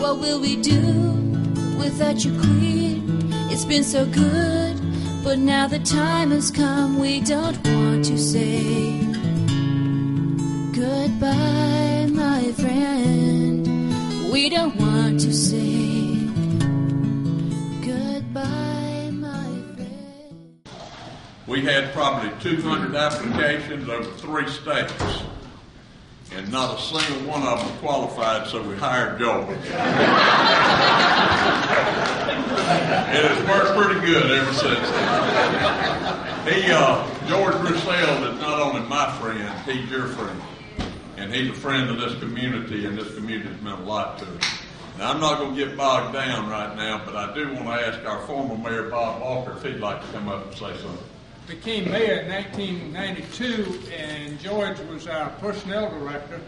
What will we do without you, Queen? It's been so good, but now the time has come. We don't want to say goodbye, my friend. We don't want to say goodbye, my friend. We had probably 200 applications over 3 states, and not a single one of them qualified, so we hired George. It has worked pretty good ever since then. George Roussel is not only my friend, he's your friend. And he's a friend of this community, and this community has meant a lot to him. Now, I'm not going to get bogged down right now, but I do want to ask our former mayor, Bob Walker, if he'd like to come up and say something. Became mayor in 1992, and George was our personnel director.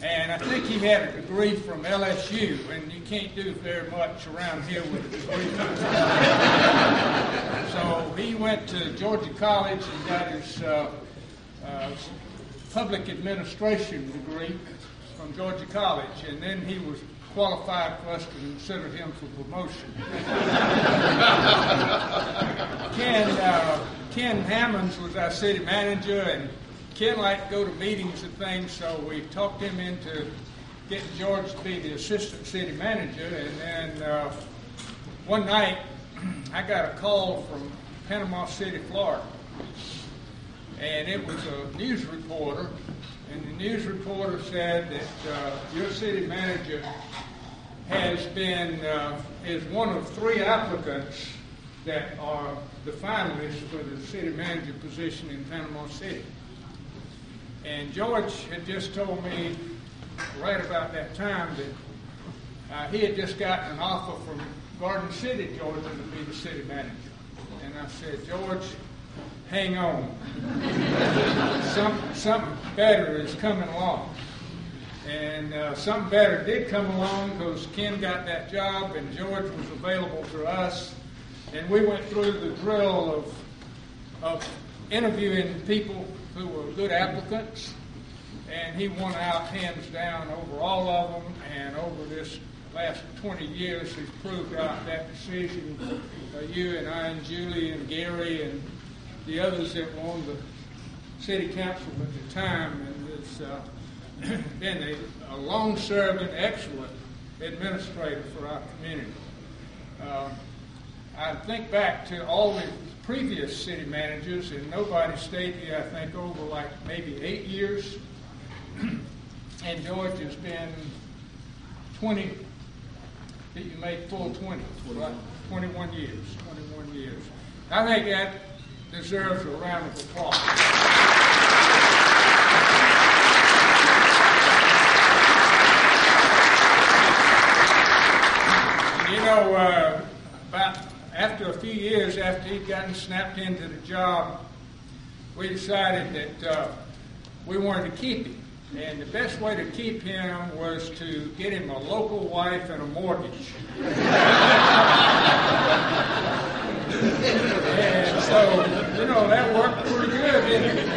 And I think he had a degree from LSU, and you can't do very much around here with a degree. So he went to Georgia College and got his public administration degree from Georgia College, and then he was qualified for us to consider him for promotion. Ken Hammonds was our city manager, and Ken liked to go to meetings and things, so we talked him into getting George to be the assistant city manager. And then one night, I got a call from Panama City, Florida. And it was a news reporter, and the news reporter said that your city manager has been, is one of 3 applicants that are the finalists for the city manager position in Panama City. And George had just told me right about that time that he had just gotten an offer from Garden City, Georgia, to be the city manager. And I said, George, hang on. Something better is coming along. And something better did come along because Ken got that job and George was available to us. And we went through the drill of interviewing people who were good applicants. And he won out hands down over all of them. And over this last 20 years, he's proved out that decision. You and I and Julie and Gary and the others that were on the city council at the time, and has been a long-serving, excellent administrator for our community. I think back to all the previous city managers, and nobody stayed here, I think, over like maybe 8 years. And George has been 20, that you made full 20, right? 21 years. I think that deserves a round of applause. You know, about after a few years after he'd gotten snapped into the job, we decided that we wanted to keep him. And the best way to keep him was to get him a local wife and a mortgage. And so, you know, that worked pretty good, didn't it?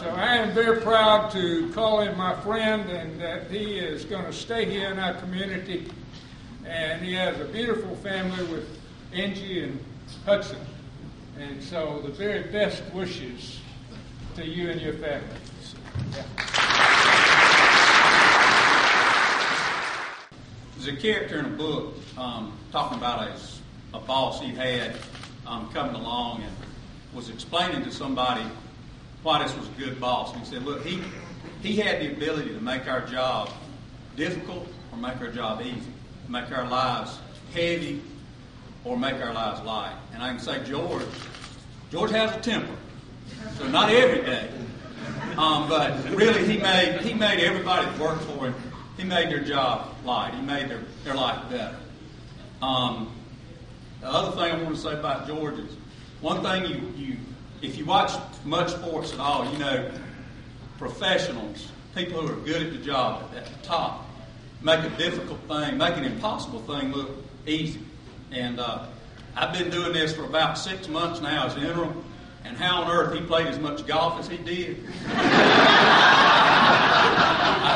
So I am very proud to call him my friend, and that he is going to stay here in our community. And he has a beautiful family with Angie and Hudson. And so the very best wishes to you and your family. Yeah. There's a character in a book talking about a boss he had coming along and was explaining to somebody why this was a good boss. And he said, look, he had the ability to make our job difficult or make our job easy, make our lives heavy or make our lives light. And I can say George has a temper. So not every day, but really he made everybody that worked for him, he made their job light. He made their life better. The other thing I want to say about George is, one thing if you watch much sports at all, you know, professionals, people who are good at the job at the top, make a difficult thing, make an impossible thing look easy. And I've been doing this for about 6 months now as interim. And how on earth he played as much golf as he did, I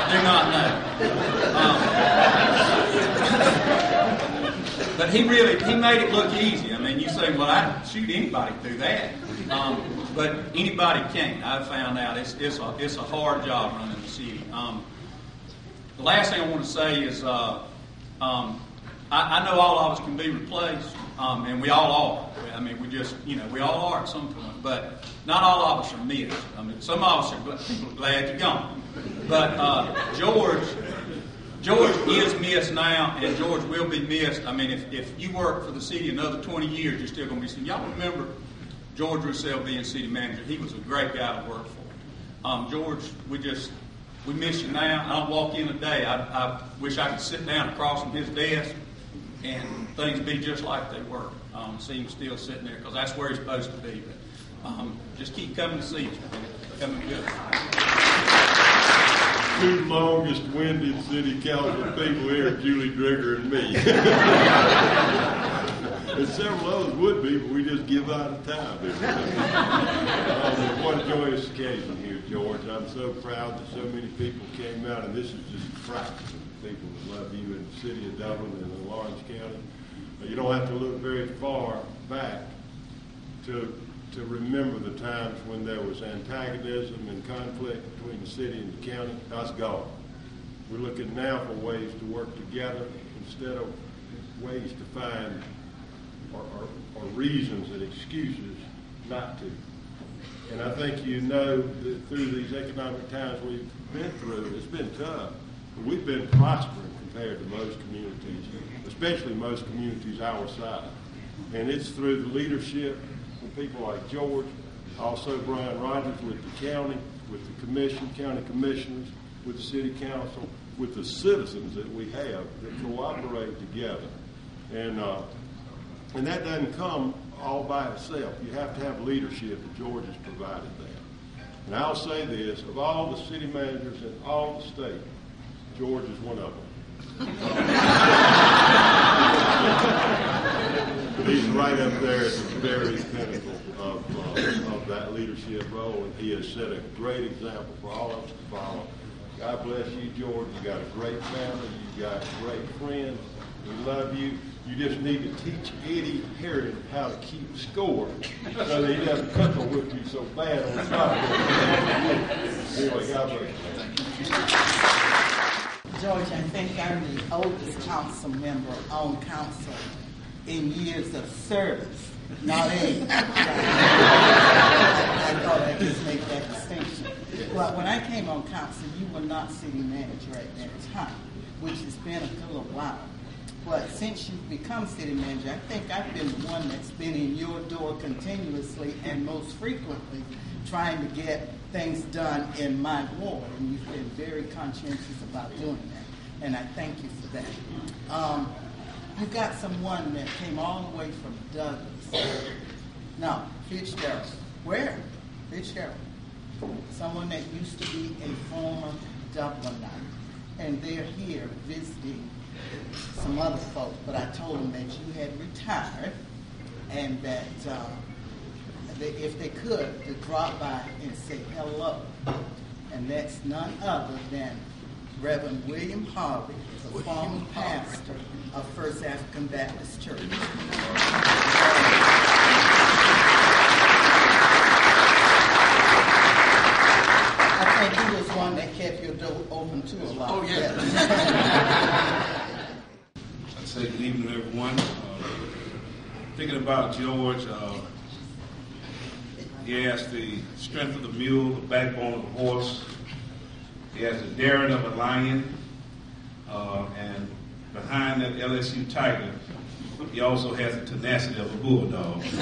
do not know. But he made it look easy. I mean, you say, well, I'd shoot anybody through that. But anybody can't. I've found out it's a hard job running the city. The last thing I want to say is I know all of us can be replaced, and we all are. I mean, we all are at some point, but not all of us are missed. I mean, some of us people are glad you're gone. But George is missed now, and George will be missed. I mean, if you work for the city another 20 years, you're still going to be seen. Y'all remember George Roussel being city manager? He was a great guy to work for. George, we miss you now. I don't walk in today. I wish I could sit down across from his desk and things be just like they were. See him still sitting there because that's where he's supposed to be. But just keep coming to see you. Coming good. Two longest winded city council people here, Julie Drigger and me. And several others would be, but we just give out of time. What a joyous occasion here, George. I'm so proud that so many people came out, and this is just a fraction of the people that love you in the city of Dublin and in Lawrence County. You don't have to look very far back to remember the times when there was antagonism and conflict between the city and the county. That's gone. We're looking now for ways to work together instead of ways to find or reasons and excuses not to. And I think you know that through these economic times we've been through, it's been tough. But we've been prospering compared to most communities, especially most communities our size. And it's through the leadership of people like George, also Brian Rogers with the county, with the commission, county commissioners, with the city council, with the citizens that we have that cooperate together. And that doesn't come all by itself. You have to have leadership, and George has provided that. And I'll say this, of all the city managers in all the state, George is one of them. He's right up there at the very pinnacle of that leadership role, and he has set a great example for all of us to follow. God bless you, George. You got a great family. You got great friends. We love you. You just need to teach Eddie Herod how to keep score so that he doesn't couple with you so bad on top. Anyway, God bless you. George, I think I'm the oldest council member on council in years of service, not age. I thought I'd just make that distinction. Well, when I came on council, you were not city manager at that time, which has been a little while. But since you've become city manager, I think I've been the one that's been in your door continuously and most frequently trying to get things done in my ward. And you've been very conscientious about doing that. And I thank you for that. You got someone that came all the way from Douglas. No, Fitzgerald. Where? Fitzgerald. Someone that used to be a former Dubliner. And they're here visiting some other folks, but I told them that you had retired and that if they could, to drop by and say hello. And that's none other than Reverend William Harvey, the former pastor of First African Baptist Church. I think he was one that kept your door open too a lot. Oh, yeah. I'd say good evening, everyone. Thinking about George, he has the strength of the mule, the backbone of the horse. He has the daring of a lion. And behind that LSU Tiger, he also has the tenacity of a bulldog. It's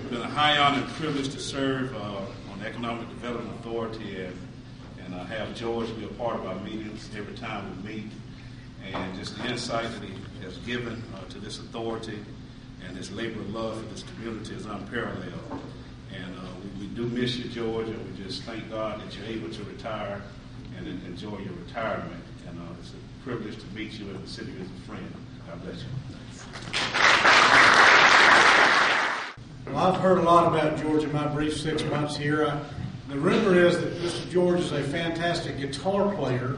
been a high honor and privilege to serve on the Economic Development Authority and have George be a part of our meetings every time we meet. And just the insight that he has given to this authority and his labor of love for this community is unparalleled. And we do miss you, George, and we just thank God that you're able to retire and enjoy your retirement. And it's a privilege to meet you and consider you as a friend. God bless you. Well, I've heard a lot about George in my brief 6 months here. The rumor is that Mr. George is a fantastic guitar player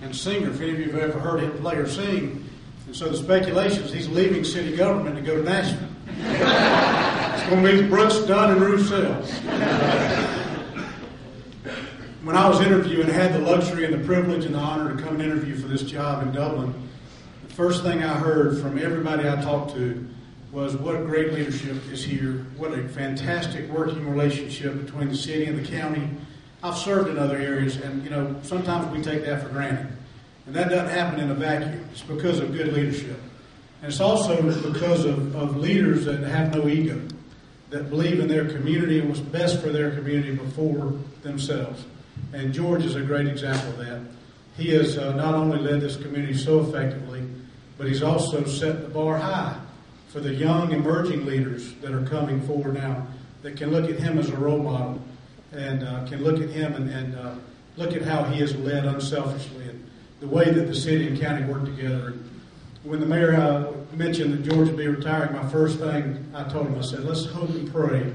and singer, if any of you have ever heard him play or sing. And so the speculation is he's leaving city government to go to Nashville. It's going to be Brooks, Dunn, and Roussel. When I was interviewing, I had the luxury and the privilege and the honor to come and interview for this job in Dublin. The first thing I heard from everybody I talked to was what a great leadership is here, what a fantastic working relationship between the city and the county. I've served in other areas, and sometimes we take that for granted. And that doesn't happen in a vacuum. It's because of good leadership. And it's also because of leaders that have no ego, that believe in their community and what's best for their community before themselves. And George is a great example of that. He has not only led this community so effectively, but he's also set the bar high for the young emerging leaders that are coming forward now, that can look at him as a role model and can look at him and look at how he has led unselfishly and the way that the city and county work together. And when the mayor mentioned that George would be retiring, my first thing I told him, I said, let's hope and pray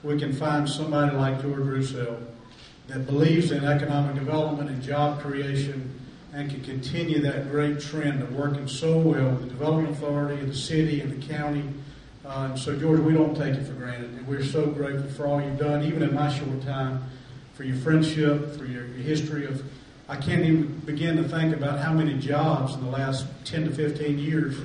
we can find somebody like George Roussel that believes in economic development and job creation and can continue that great trend of working so well with the Development Authority and the city and the county. So, George, we don't take it for granted. And we're so grateful for all you've done, even in my short time, for your friendship, for your history of... I can't even begin to think about how many jobs in the last 10 to 15 years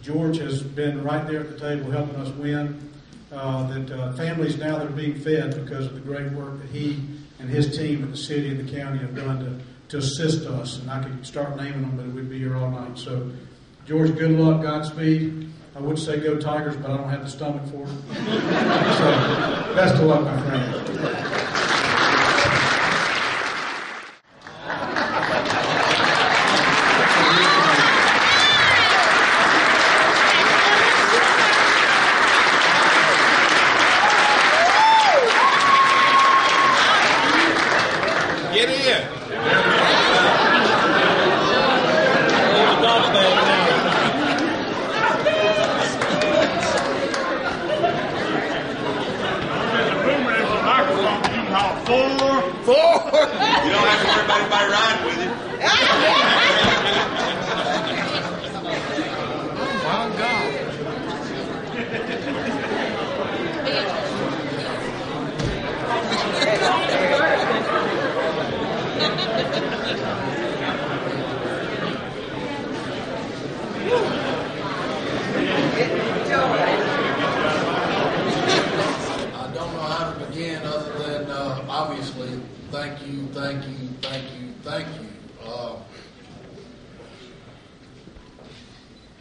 George has been right there at the table helping us win. Families now that are being fed because of the great work that he and his team at the city and the county have done to assist us. And I could start naming them, but we'd be here all night. So, George, good luck, Godspeed. I would say go Tigers, but I don't have the stomach for it. So, best of luck, my friend.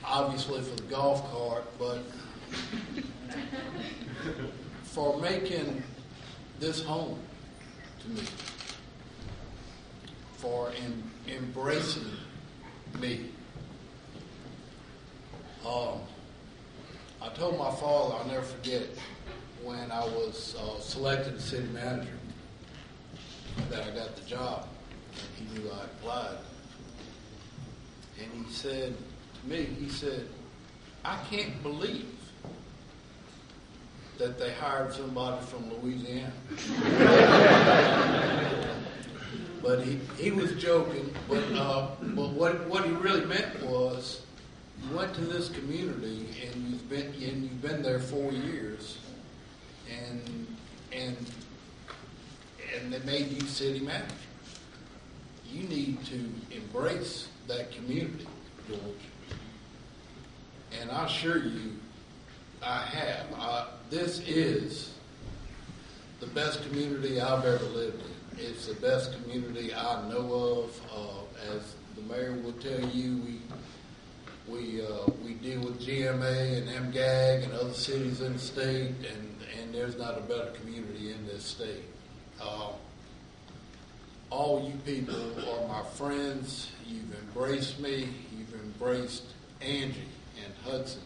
Obviously for the golf cart, but for making this home to me, for embracing me. I told my father, I'll never forget, when I was selected as city manager, that I got the job. He knew I applied. And he said to me, I can't believe that they hired somebody from Louisiana. But he was joking, but what he really meant was, you went to this community and you've been there 4 years, and they made you city manager. You need to embrace that community, George. And I assure you, I have. This is the best community I've ever lived in. It's the best community I know of. As the mayor will tell you, we deal with GMA and MGAG and other cities in the state, and there's not a better community in this state. All you people are my friends. You've embraced me. You've embraced Angie and Hudson.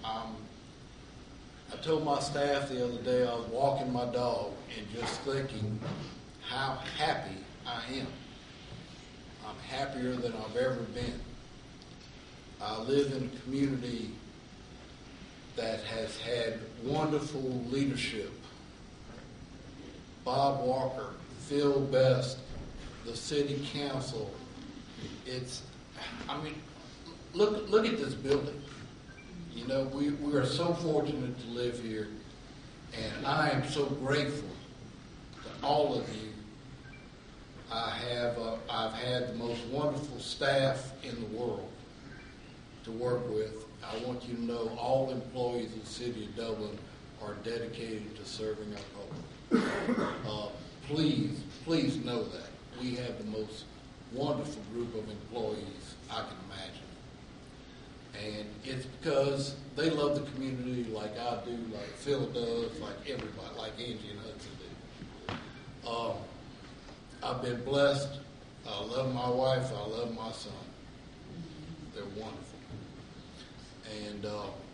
I told my staff the other day, I was walking my dog and just thinking how happy I am. I'm happier than I've ever been. I live in a community that has had wonderful leadership Bob Walker, Phil Best, the city council. Look at this building. You know, we are so fortunate to live here, and I am so grateful to all of you. I've had the most wonderful staff in the world to work with. I want you to know all employees of the city of Dublin are dedicated to serving our public. Please know that. We have the most wonderful group of employees I can imagine. And it's because they love the community like I do, like Phil does, like everybody, like Angie and Hudson do. I've been blessed. I love my wife. I love my son. They're wonderful. And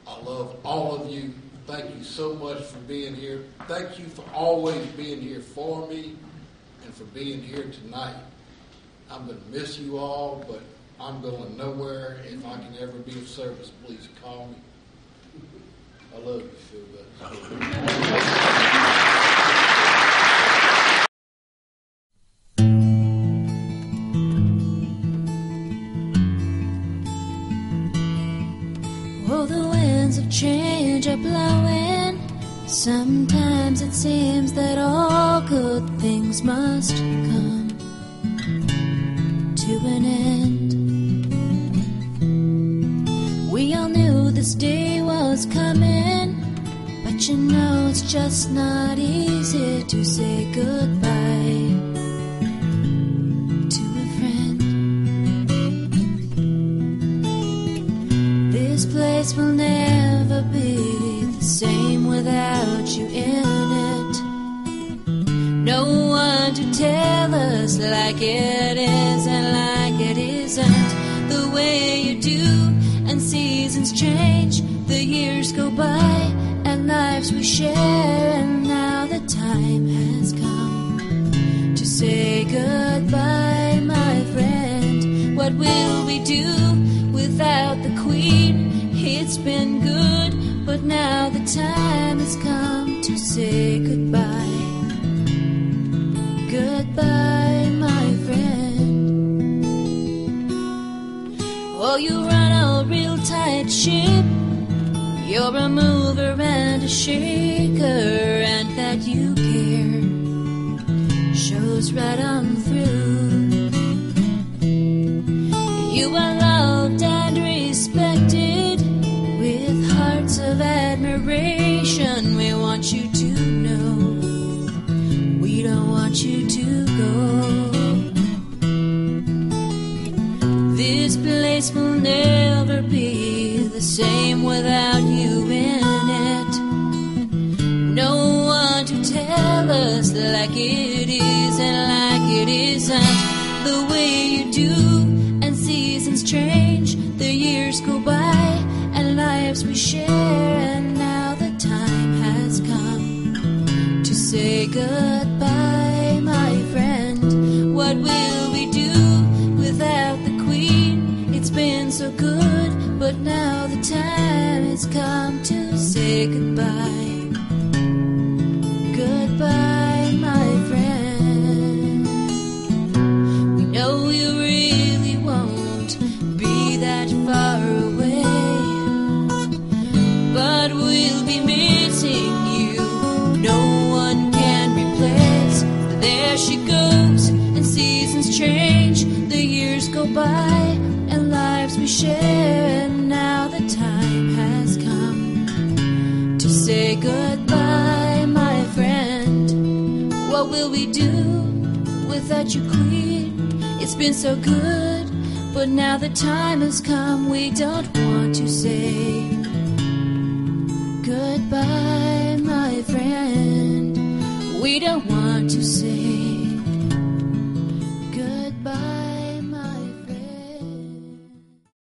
I love all of you. Thank you so much for being here. Thank you for always being here for me and for being here tonight. I'm going to miss you all, but I'm going nowhere. If I can ever be of service, please call me. I love you, Phil. Oh, the winds of change are blowing. Sometimes it seems that all good things must come to an end. We all knew this day was coming, but you know it's just not easy to say goodbye to a friend. This place will never be the same without you in it. No one to tell us like it is and like it isn't the way you do. And seasons change, the years go by, and lives we share. And now the time has come to say goodbye, my friend. What will we do without the Queen? It's been good, but now the time has come to say goodbye. Goodbye, my friend. Oh, you run a real tight ship. You're a mover and a shaker, and that you care shows right on through. You are loved and respected with hearts of admiration. We want you to know we don't want you to go. This place will never be the same without you in it. No one to tell us like it is and like it isn't the way you do. And seasons change, the years go by, and lives we share. And now the time has come to say goodbye, my friend. What will we do without the Queen? It's been so good, but now the time has come to say goodbye. Goodbye, my friend. We know you really won't be that far away, but we'll be missing you. No one can replace. There she goes, and seasons change, the years go by, and lives we share. And now the time has come to say goodbye, my friend. What will we do without you, Queen? It's been so good, but now the time has come. We don't want to say goodbye, my friend. We don't want to say